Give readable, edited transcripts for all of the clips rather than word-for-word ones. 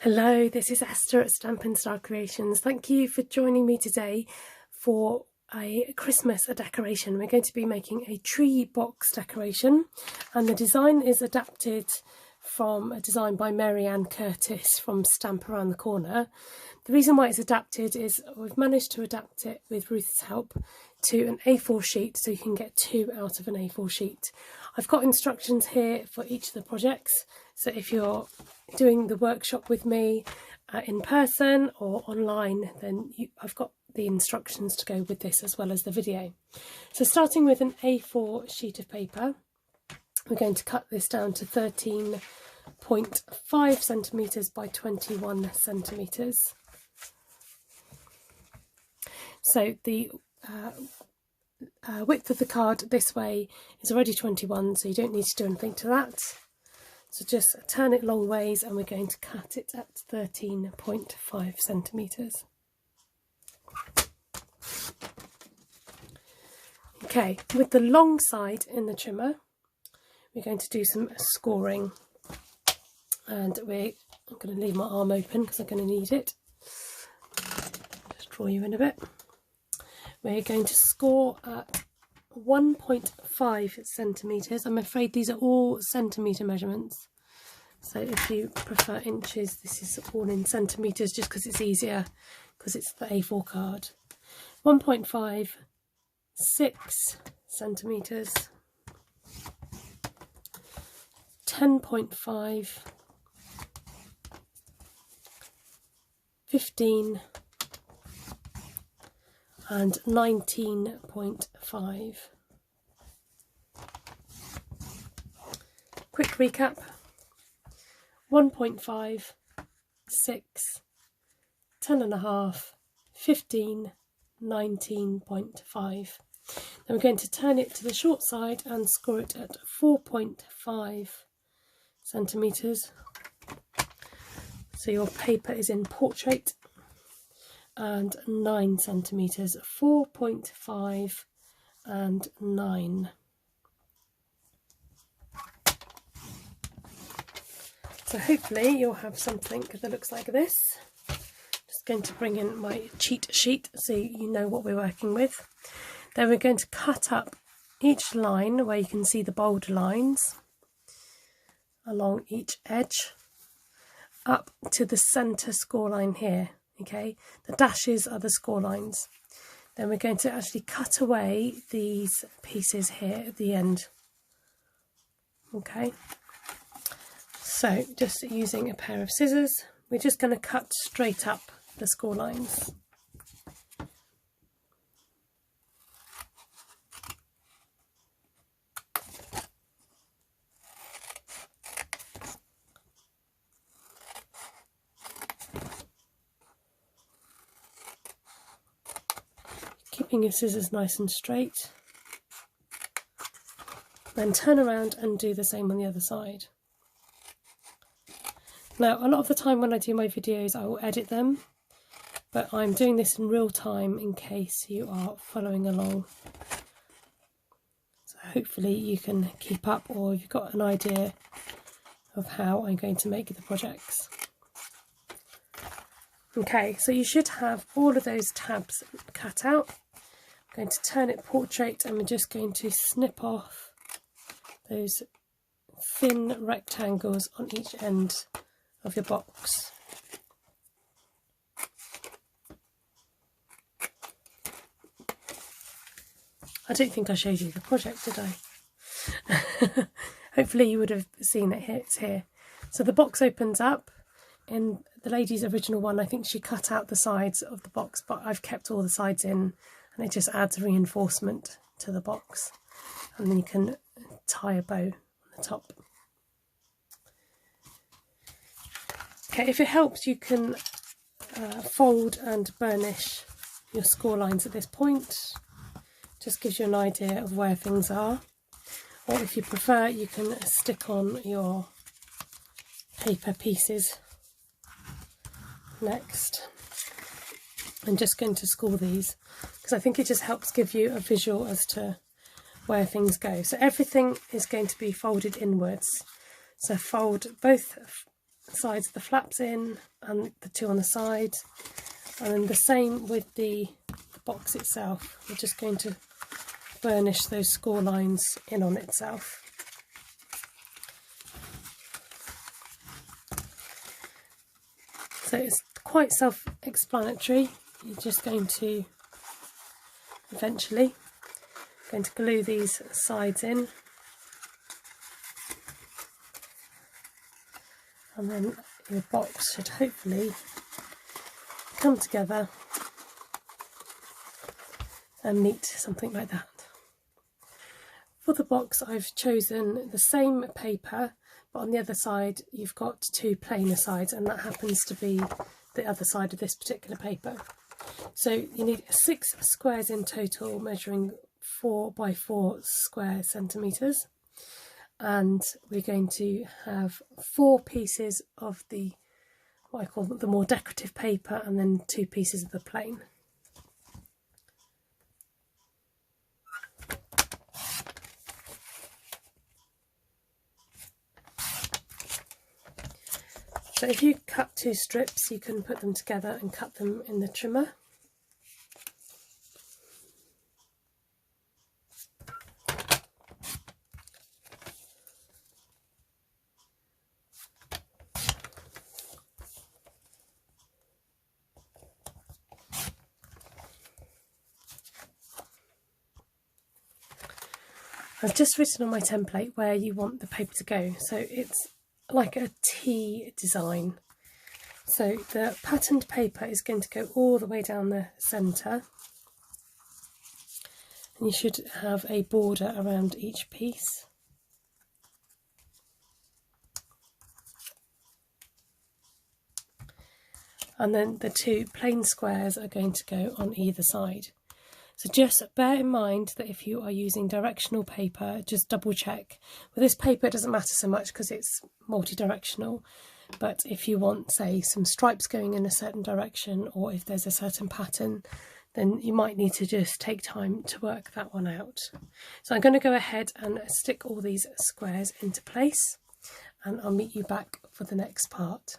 Hello, this is Esther at Stampin' Creations. Thank you for joining me today for a Christmas decoration. We're going to be making a tree box decoration, and the design is adapted from a design by Mary Ann Curtis from Stamp Around the Corner. The reason why it's adapted is we've managed to adapt it with Ruth's help to an A4 sheet, so you can get two out of an A4 sheet. I've got instructions here for each of the projects, so if you're doing the workshop with me in person or online, then I've got the instructions to go with this as well as the video. So starting with an A4 sheet of paper, we're going to cut this down to 13.5 centimetres by 21 centimetres. So the width of the card this way is already 21, so you don't need to do anything to that. So just turn it long ways, and we're going to cut it at 13.5 centimetres. Okay, with the long side in the trimmer, we're going to do some scoring, and I'm going to leave my arm open because I'm going to need it. Just draw you in a bit. We're going to score at 1.5 centimetres. I'm afraid these are all centimetre measurements, so if you prefer inches, this is all in centimetres just because it's easier, because it's the A4 card. 1.5, 6 centimetres, 10.5, 15 and 19.5. Quick recap: 1.5, 6, 10.5, 15, 19.5. Then we're going to turn it to the short side and score it at 4.5 centimetres. So your paper is in portrait, and 9 centimetres, 4.5 and 9. So hopefully you'll have something that looks like this. Just going to bring in my cheat sheet so you know what we're working with. Then we're going to cut up each line where you can see the bold lines along each edge up to the centre score line here. Okay, the dashes are the score lines. Then we're going to actually cut away these pieces here at the end. Okay, so just using a pair of scissors, we're just going to cut straight up the score lines. Keeping your scissors nice and straight, then turn around and do the same on the other side. Now, a lot of the time when I do my videos I will edit them, but I'm doing this in real time in case you are following along. So hopefully you can keep up, or you've got an idea of how I'm going to make the projects. Okay, so you should have all of those tabs cut out. I'm going to turn it portrait, and we're just going to snip off those thin rectangles on each end of your box. I don't think I showed you the project, did I? Hopefully you would have seen it here. It's here. So the box opens up. In the lady's original one, I think she cut out the sides of the box, but I've kept all the sides in, and it just adds reinforcement to the box. And then you can tie a bow on the top. Okay, if it helps, you can fold and burnish your score lines at this point. Just gives you an idea of where things are. Or if you prefer, you can stick on your paper pieces next. I'm just going to score these because I think it just helps give you a visual as to where things go. So everything is going to be folded inwards. So fold both sides of the flaps in and the two on the side, and then the same with the box itself. We're just going to burnish those score lines in on itself. So it's quite self-explanatory. You're just going to eventually glue these sides in, and then your box should hopefully come together and meet something like that. For the box, I've chosen the same paper, but on the other side you've got two plainer sides, and that happens to be the other side of this particular paper. So you need 6 squares in total, measuring 4 by 4 square centimetres, and we're going to have 4 pieces of the what I call the more decorative paper, and then 2 pieces of the plain. So if you cut 2 strips, you can put them together and cut them in the trimmer. I've just written on my template where you want the paper to go, so it's like a T design. So the patterned paper is going to go all the way down the centre, and you should have a border around each piece. And then the 2 plain squares are going to go on either side. So just bear in mind that if you are using directional paper, just double check. With this paper it doesn't matter so much because it's multi-directional, but if you want, say, some stripes going in a certain direction, or if there's a certain pattern, then you might need to just take time to work that one out. So I'm going to go ahead and stick all these squares into place, and I'll meet you back for the next part.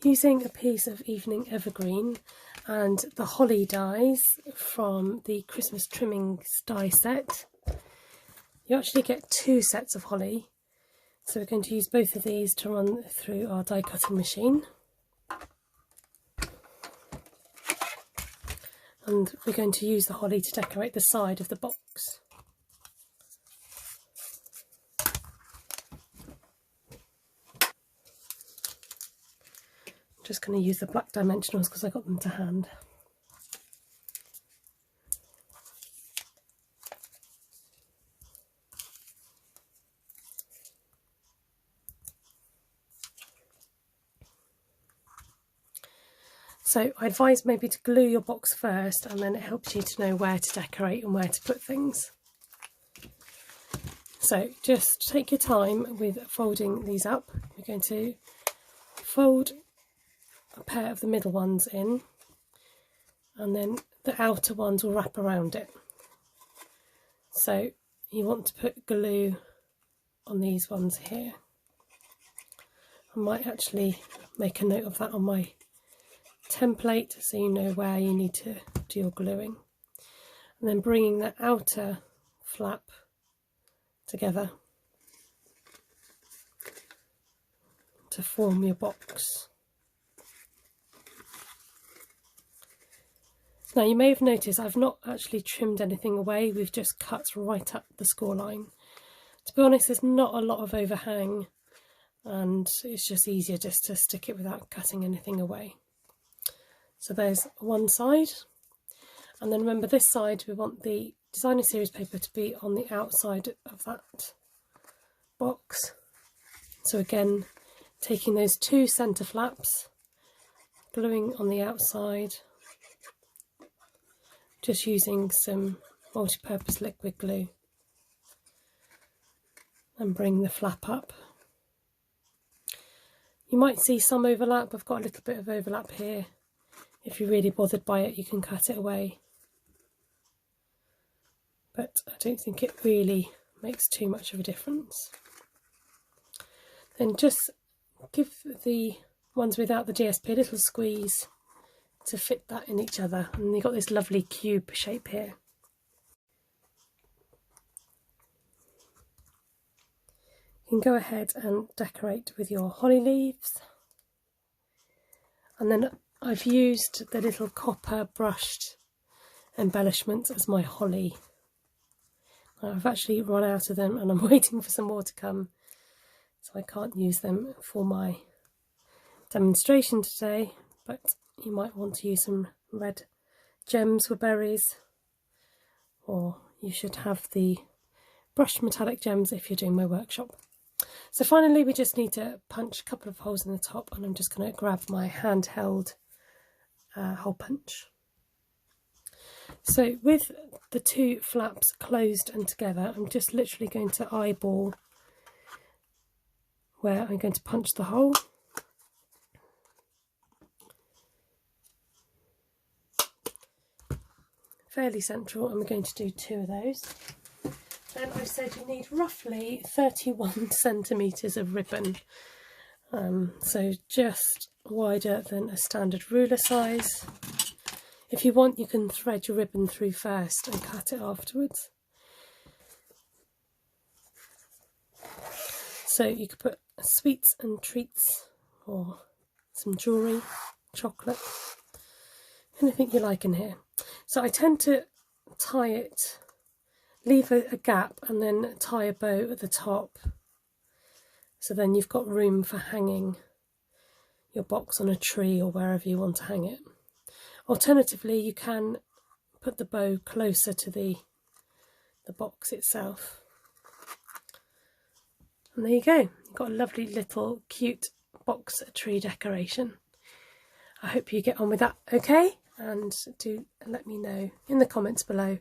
Using a piece of evening evergreen and the holly dies from the Christmas Trimmings die set, you actually get 2 sets of holly. So we're going to use both of these to run through our die cutting machine. And we're going to use the holly to decorate the side of the box. I'm just going to use the black dimensionals because I got them to hand. So I advise maybe to glue your box first, and then it helps you to know where to decorate and where to put things. So just take your time with folding these up. We're going to fold a pair of the middle ones in, and then the outer ones will wrap around it. So you want to put glue on these ones here. I might actually make a note of that on my template so you know where you need to do your gluing, and then bringing the outer flap together to form your box. Now you may have noticed I've not actually trimmed anything away, we've just cut right up the score line. To be honest, there's not a lot of overhang, and it's just easier just to stick it without cutting anything away. So there's one side, and then remember this side we want the designer series paper to be on the outside of that box. So again, taking those 2 centre flaps, gluing on the outside, just using some multi-purpose liquid glue, and bring the flap up. You might see some overlap. I've got a little bit of overlap here. If you're really bothered by it, you can cut it away, but I don't think it really makes too much of a difference. Then just give the ones without the GSP a little squeeze to fit that in each other, and you've got this lovely cube shape here. You can go ahead and decorate with your holly leaves, and then I've used the little copper brushed embellishments as my holly. I've actually run out of them and I'm waiting for some more to come, so I can't use them for my demonstration today, but you might want to use some red gems for berries, or you should have the brushed metallic gems if you're doing my workshop. So finally we just need to punch a couple of holes in the top, and I'm just going to grab my handheld hole punch. So with the two flaps closed and together, I'm just literally going to eyeball where I'm going to punch the hole. Fairly central, and we're going to do 2 of those. Then I've said you need roughly 31 centimetres of ribbon, so just wider than a standard ruler size. If you want, you can thread your ribbon through first and cut it afterwards. So you could put sweets and treats, or some jewellery, chocolate, anything you like in here. So I tend to tie it, leave a gap and then tie a bow at the top, so then you've got room for hanging your box on a tree or wherever you want to hang it. Alternatively, you can put the bow closer to the box itself. And there you go, you've got a lovely little cute box tree decoration. I hope you get on with that okay, and do let me know in the comments below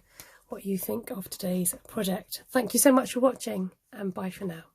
what you think of today's project. Thank you so much for watching, and bye for now.